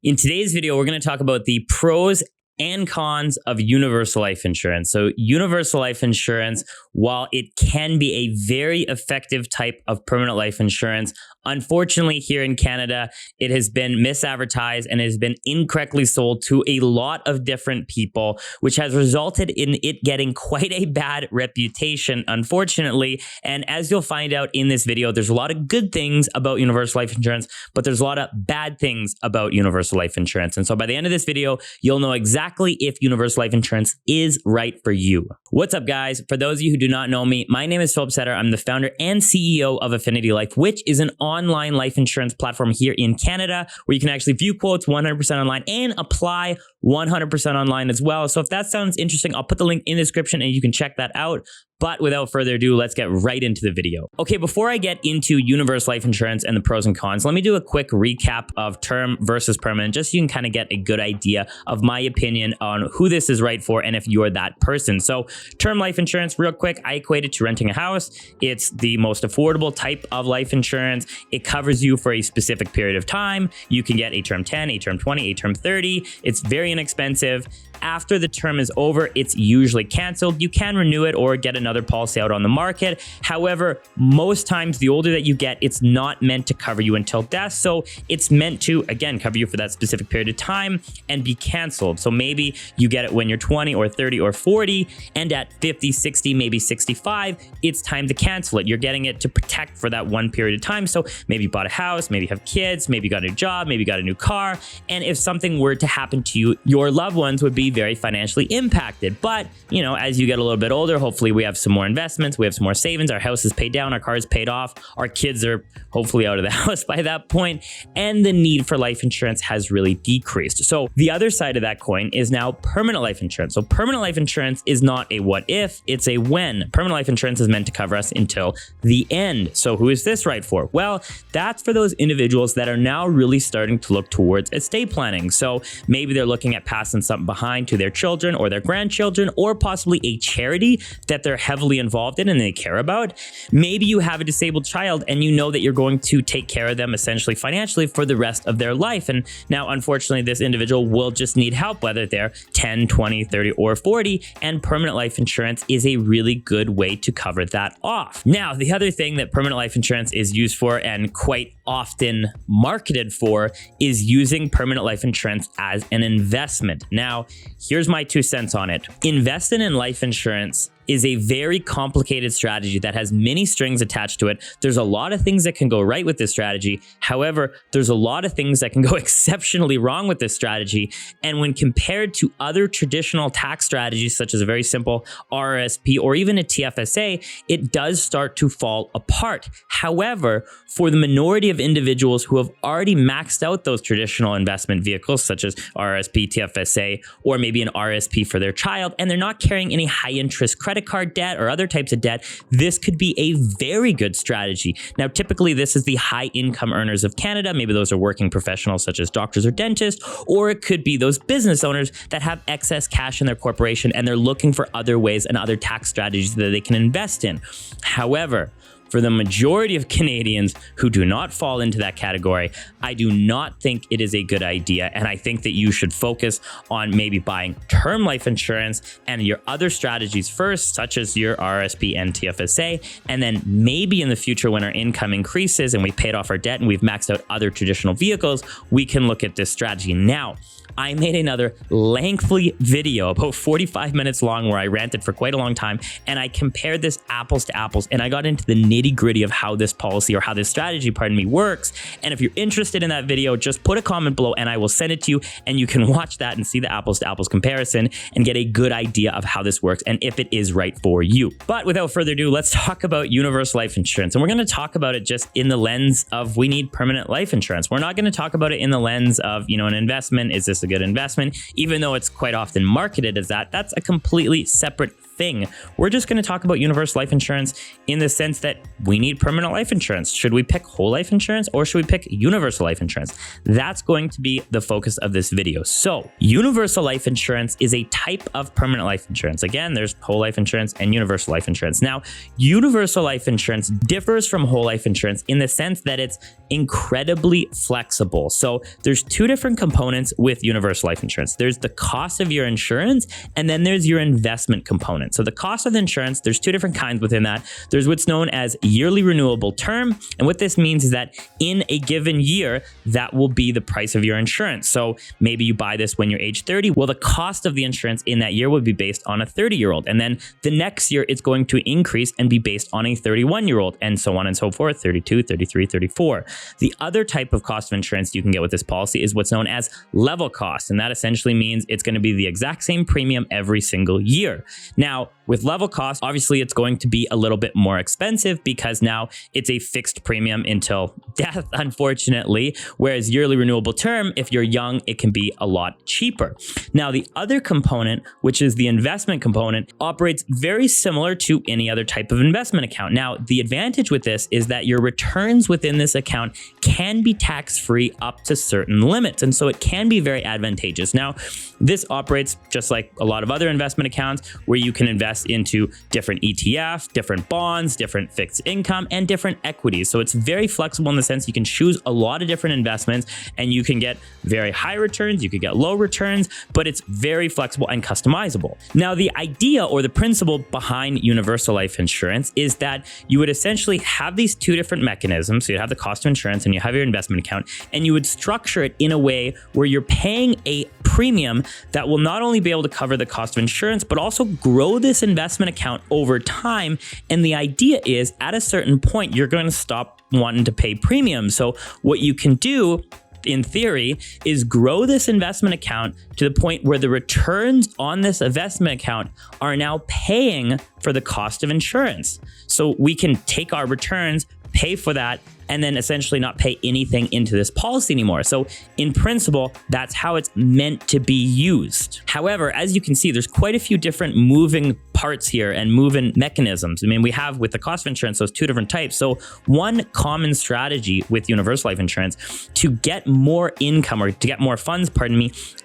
In today's video, we're going to talk about the pros and cons of universal life insurance. So universal life insurance, while it can be a very effective type of permanent life insurance, unfortunately here in Canada, it has been misadvertised and has been incorrectly sold to a lot of different people, which has resulted in it getting quite a bad reputation, unfortunately. And as you'll find out in this video, there's a lot of good things about universal life insurance, but there's a lot of bad things about universal life insurance. And so by the end of this video, you'll know exactly if universal life insurance is right for you. What's up, guys? For those of you who do not know me, my name is Philip Setter. I'm the founder and CEO of Affinity Life, which is an online life insurance platform here in Canada where you can actually view quotes 100% online and apply 100% online as well. So if that sounds interesting, I'll put the link in the description and you can check that out. But without further ado, let's get right into the video. Okay, before I get into universal life insurance and the pros and cons, let me do a quick recap of term versus permanent, just so you can kind of get a good idea of my opinion on who this is right for and if you're that person. So term life insurance, real quick, I equate it to renting a house. It's the most affordable type of life insurance. It covers you for a specific period of time. You can get a term 10, a term 20, a term 30. It's very inexpensive. After the term is over, it's usually canceled. You can renew it or get another policy out on the market. However, most times the older that you get, it's not meant to cover you until death. So it's meant to, again, cover you for that specific period of time and be canceled. So maybe you get it when you're 20 or 30 or 40, and at 50, 60, maybe 65, it's time to cancel it. You're getting it to protect for that one period of time. So maybe you bought a house, maybe you have kids, maybe you got a job, maybe you got a new car. And if something were to happen to you, your loved ones would be very financially impacted. But, you know, as you get a little bit older, hopefully we have some more investments, we have some more savings, our house is paid down, our car is paid off, our kids are hopefully out of the house by that point, and the need for life insurance has really decreased. So the other side of that coin is now permanent life insurance. So permanent life insurance is not a what if, it's a when. Permanent life insurance is meant to cover us until the end. So who is this right for? Well, that's for those individuals that are now really starting to look towards estate planning. So maybe they're looking at passing something behind to their children or their grandchildren, or possibly a charity that they're heavily involved in and they care about. Maybe you have a disabled child and you know that you're going to take care of them essentially financially for the rest of their life. And now, unfortunately, this individual will just need help, whether they're 10, 20, 30, or 40, and permanent life insurance is a really good way to cover that off. Now, the other thing that permanent life insurance is used for and quite often marketed for is using permanent life insurance as an investment. Now, here's my 2 cents on it. Investing in life insurance is a very complicated strategy that has many strings attached to it. There's a lot of things that can go right with this strategy. However, there's a lot of things that can go exceptionally wrong with this strategy. And when compared to other traditional tax strategies, such as a very simple RRSP or even a TFSA, it does start to fall apart. However, for the minority of individuals who have already maxed out those traditional investment vehicles, such as RRSP, TFSA, or maybe an RSP for their child, and they're not carrying any high interest credit card debt or other types of debt, this could be a very good strategy. Now, typically this is the high income earners of Canada. Maybe those are working professionals such as doctors or dentists, or it could be those business owners that have excess cash in their corporation and they're looking for other ways and other tax strategies that they can invest in. However, for the majority of Canadians who do not fall into that category, I do not think it is a good idea. And I think that you should focus on maybe buying term life insurance and your other strategies first, such as your RSP and TFSA. And then maybe in the future, when our income increases and we paid off our debt and we've maxed out other traditional vehicles, we can look at this strategy. Now, I made another lengthy video, about 45 minutes long, where I ranted for quite a long time, and I compared this apples to apples, and I got into the nitty-gritty of how this policy, or how this strategy, works. And if you're interested in that video, just put a comment below and I will send it to you, and you can watch that and see the apples to apples comparison and get a good idea of how this works and if it is right for you. But without further ado, let's talk about universal life insurance. And we're going to talk about it just in the lens of we need permanent life insurance. We're not going to talk about it in the lens of, you know, an investment. Is this a good investment? Even though it's quite often marketed as that, that's a completely separate thing. We're just going to talk about universal life insurance in the sense that we need permanent life insurance. Should we pick whole life insurance or should we pick universal life insurance? That's going to be the focus of this video. So universal life insurance is a type of permanent life insurance. Again, there's whole life insurance and universal life insurance. Now, universal life insurance differs from whole life insurance in the sense that it's incredibly flexible. So there's two different components with universal life insurance. There's the cost of your insurance, and then there's your investment component. So the cost of the insurance, there's two different kinds within that. There's what's known as yearly renewable term. And what this means is that in a given year, that will be the price of your insurance. So maybe you buy this when you're age 30. Well, the cost of the insurance in that year would be based on a 30-year-old. And then the next year, it's going to increase and be based on a 31-year-old, and so on and so forth, 32, 33, 34. The other type of cost of insurance you can get with this policy is what's known as level cost. And that essentially means it's going to be the exact same premium every single year. Now, with level cost, obviously it's going to be a little bit more expensive because now it's a fixed premium until death, unfortunately. Whereas yearly renewable term, if you're young, it can be a lot cheaper. Now, the other component, which is the investment component, operates very similar to any other type of investment account. Now, the advantage with this is that your returns within this account can be tax-free up to certain limits. And so it can be very advantageous. Now, this operates just like a lot of other investment accounts where you can invest into different ETF, different bonds, different fixed income, and different equities. So it's very flexible in the sense you can choose a lot of different investments and you can get very high returns, you could get low returns, but it's very flexible and customizable. Now, the idea or the principle behind universal life insurance is that you would essentially have these two different mechanisms. So you have the cost of insurance and you have your investment account, and you would structure it in a way where you're paying a premium that will not only be able to cover the cost of insurance, but also grow this investment account over time. And the idea is at a certain point, you're going to stop wanting to pay premiums. So what you can do in theory is grow this investment account to the point where the returns on this investment account are now paying for the cost of insurance. So we can take our returns, pay for that, and then essentially not pay anything into this policy anymore. So in principle, that's how it's meant to be used. However, as you can see, there's quite a few different moving parts here and moving mechanisms. I mean, we have with the cost of insurance, those two different types. So one common strategy with universal life insurance to get more income or to get more funds,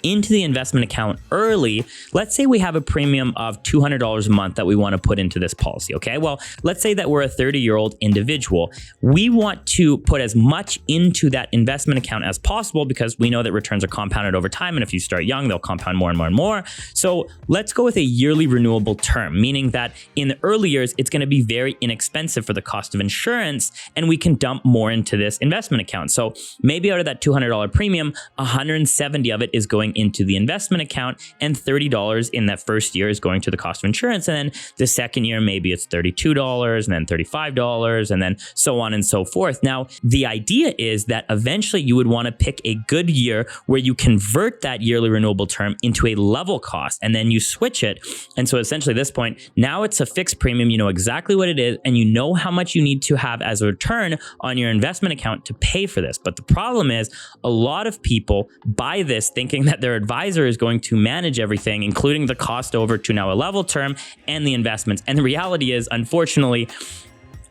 into the investment account early. Let's say we have a premium of $200 a month that we want to put into this policy. Okay. Well, let's say that we're a 30-year-old individual. We want to put as much into that investment account as possible because we know that returns are compounded over time. And if you start young, they'll compound more and more and more. So let's go with a yearly renewable term, meaning that in the early years, it's going to be very inexpensive for the cost of insurance, and we can dump more into this investment account. So maybe out of that $200 premium, 170 of it is going into the investment account, and $30 in that first year is going to the cost of insurance. And then the second year, maybe it's $32 and then $35 and then so on and so forth. Now, the idea is that eventually you would want to pick a good year where you convert that yearly renewable term into a level cost, and then you switch it. And so essentially at this point, now it's a fixed premium. You know exactly what it is, and you know how much you need to have as a return on your investment account to pay for this. But the problem is a lot of people buy this thinking that their advisor is going to manage everything, including the cost over to now a level term and the investments. And the reality is, unfortunately,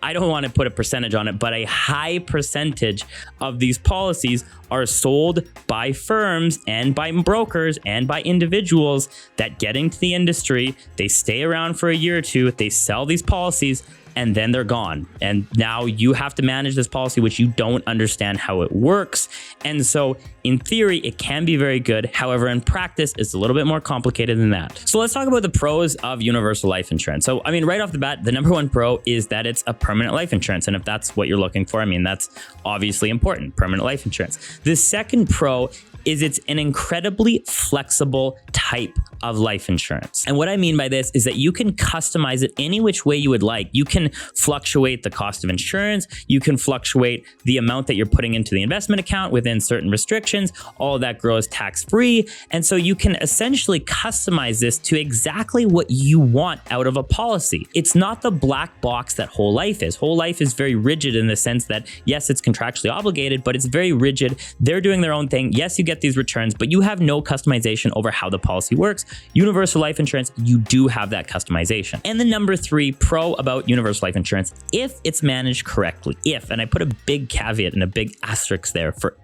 I don't want to put a percentage on it, but a high percentage of these policies are sold by firms and by brokers and by individuals that get into the industry. They stay around for a year or two, they sell these policies, and then they're gone. And now you have to manage this policy, which you don't understand how it works. And so in theory, it can be very good. However, in practice, it's a little bit more complicated than that. So let's talk about the pros of universal life insurance. So, I mean, right off the bat, the number one pro is that it's a permanent life insurance. And if that's what you're looking for, I mean, that's obviously important, permanent life insurance. The second pro is it's an incredibly flexible type of life insurance. And what I mean by this is that you can customize it any which way you would like. You can fluctuate the cost of insurance. You can fluctuate the amount that you're putting into the investment account within certain restrictions. All of that grows tax-free. And so you can essentially customize this to exactly what you want out of a policy. It's not the black box that whole life is. Whole life is very rigid in the sense that, yes, it's contractually obligated, but it's very rigid. They're doing their own thing. Yes, you get get these returns, but you have no customization over how the policy works. Universal life insurance, you do have that customization. And the number 3 pro about universal life insurance, if it's managed correctly, and I put a big caveat and a big asterisk there for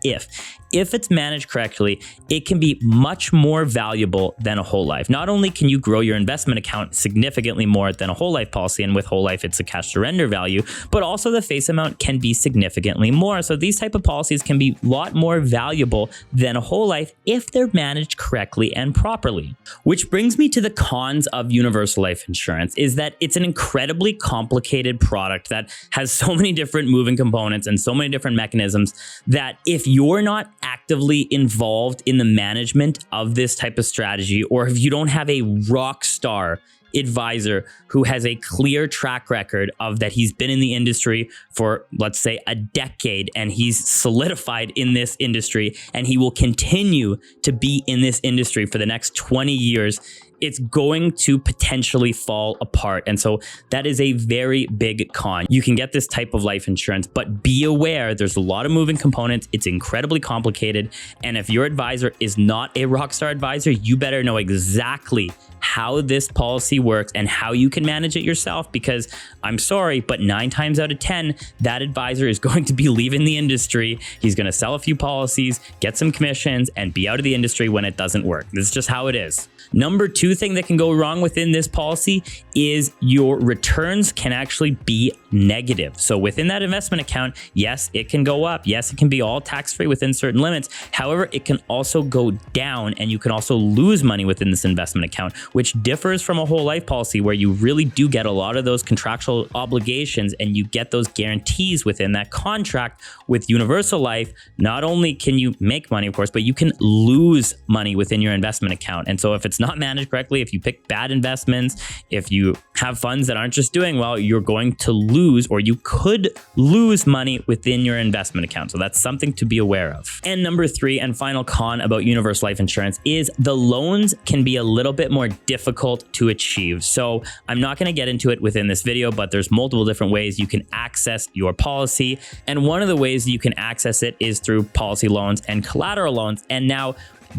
if it's managed correctly, it can be much more valuable than a whole life. Not only can you grow your investment account significantly more than a whole life policy, and with whole life, it's a cash surrender value, but also the face amount can be significantly more. So these type of policies can be a lot more valuable than a whole life if they're managed correctly and properly. Which brings me to the cons of universal life insurance, is that it's an incredibly complicated product that has so many different moving components and so many different mechanisms that if you're not actively involved in the management of this type of strategy, or if you don't have a rock star advisor who has a clear track record of that he's been in the industry for, let's say, a decade, and he's solidified in this industry and he will continue to be in this industry for the next 20 years, it's going to potentially fall apart. And so that is a very big con. You can get this type of life insurance, but be aware there's a lot of moving components. It's incredibly complicated. And if your advisor is not a rockstar advisor, you better know exactly how this policy works and how you can manage it yourself, because I'm sorry, but 9 times out of 10, that advisor is going to be leaving the industry. He's going to sell a few policies, get some commissions, and be out of the industry when it doesn't work. This is just how it is. Number 2 thing that can go wrong within this policy is your returns can actually be negative. So within that investment account, yes, it can go up. Yes, it can be all tax-free within certain limits. However, it can also go down, and you can also lose money within this investment account, which differs from a whole life policy where you really do get a lot of those contractual obligations and you get those guarantees within that contract. With universal life, not only can you make money, of course, but you can lose money within your investment account. And so if it's not managed correctly, if you pick bad investments, if you have funds that aren't just doing well, you're going to lose, or you could lose money within your investment account. So that's something to be aware of. And number 3 and final con about universal life insurance is the loans can be a little bit more difficult to achieve. So I'm not going to get into it within this video, but there's multiple different ways you can access your policy. And one of the ways you can access it is through policy loans and collateral loans. And now,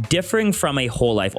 differing from a whole life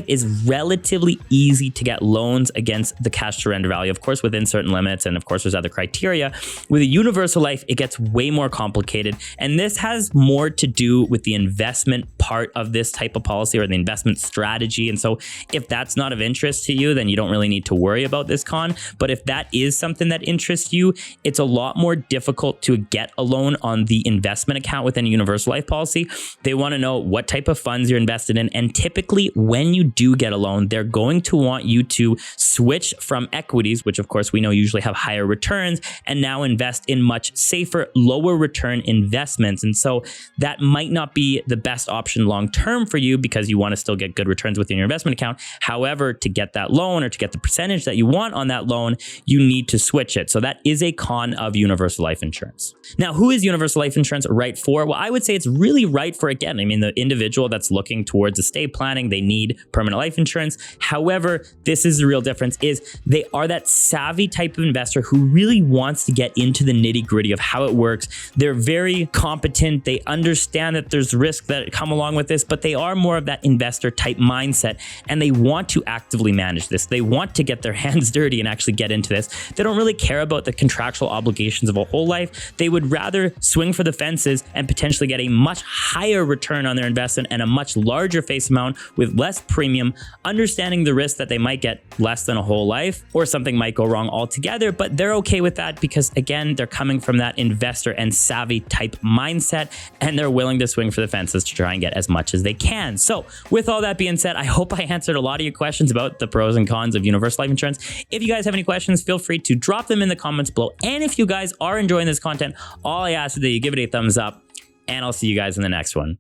is relatively easy to get loans against the cash surrender value, of course, within certain limits. And of course, there's other criteria. With a universal life, it gets way more complicated. And this has more to do with the investment part of this type of policy, or the investment strategy. And so if that's not of interest to you, then you don't really need to worry about this con. But if that is something that interests you, it's a lot more difficult to get a loan on the investment account within a universal life policy. They want to know what type of funds you're invested in. And typically when you do get a loan, they're going to want you to switch from equities, which of course we know usually have higher returns, and now invest in much safer, lower return investments. And so that might not be the best option long-term for you, because you want to still get good returns within your investment account. However, to get that loan, or to get the percentage that you want on that loan, you need to switch it. So that is a con of universal life insurance. Now, who is universal life insurance right for? Well, I would say it's really right for, again, the individual that's looking towards estate planning. They need permanent life insurance. However, this is the real difference, is they are that savvy type of investor who really wants to get into the nitty gritty of how it works. They're very competent. They understand that there's risk that come along with this, but they are more of that investor type mindset, and they want to actively manage this. They want to get their hands dirty and actually get into this. They don't really care about the contractual obligations of a whole life. They would rather swing for the fences and potentially get a much higher return on their investment and a much larger face amount with less premium, understanding the risk that they might get less than a whole life, or something might go wrong altogether, but they're okay with that because, again, they're coming from that investor and savvy type mindset, and they're willing to swing for the fences to try and get as much as they can. So with all that being said, I hope I answered a lot of your questions about the pros and cons of universal life insurance. If you guys have any questions, feel free to drop them in the comments below. And if you guys are enjoying this content, all I ask is that you give it a thumbs up, and I'll see you guys in the next one.